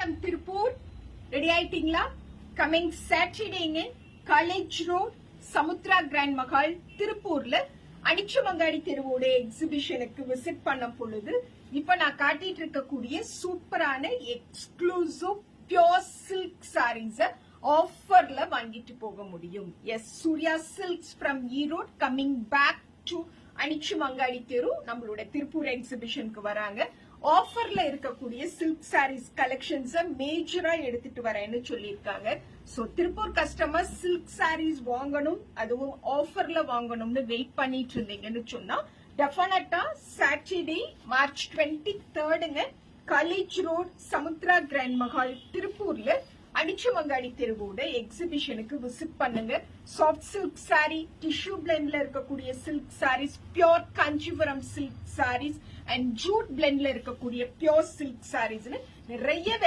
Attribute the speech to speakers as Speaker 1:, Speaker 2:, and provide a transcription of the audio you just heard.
Speaker 1: from Tirupur. Ready ஆயிட்டீங்களா? Coming Saturday in College Road, Samudra Grand Mahal, திருப்பூர்ல அனிச்சமங்காடி தெருவோட எக்ஸிபிஷனுக்கு விசிட் பண்ண பொழுது இப்ப நான் காட்டிட்டு இருக்கக்கூடிய சூப்பரான எக்ஸ்க்ளூசிவ் பியோர் சில்க் சாரீஸ் ஆஃபர்ல வாங்கிட்டு போக முடியும். Yes, Surya silks from Erode coming back to Anichamangadi தெரு நம்மளோட திருப்பூர் எக்ஸிபிஷனுக்கு வராங்க. ஆஃபர்ல இருக்கக்கூடிய சில்க் சாரீஸ் கலெக்ஷன்ஸ் மேஜரா எடுத்துட்டு வரேன்னு சொல்லியிருக்காங்க. So Tiruppur customer silk saris வாங்கணும், அதுவும் ஆஃபர்ல வாங்கணும்னு வெயிட் பண்ணிட்டு இருந்தீங்கன்னு சொன்னா டெஃபினட்டா Saturday March 23 college road Samudra grand Mahal திருப்பூர்ல அனிச்சமங்காடி தெருவோட எக்ஸிபிஷனுக்கு விசிட் பண்ணுங்க. சாஃப்ட் சில்க் சாரி, டிஷ்யூ பிளெண்ட்ல இருக்கக்கூடிய silk saris, pure Kanchipuram silk saris and jute பிளெண்ட்ல இருக்கக்கூடிய பியோர் சில்க் சாரீஸ் நிறைய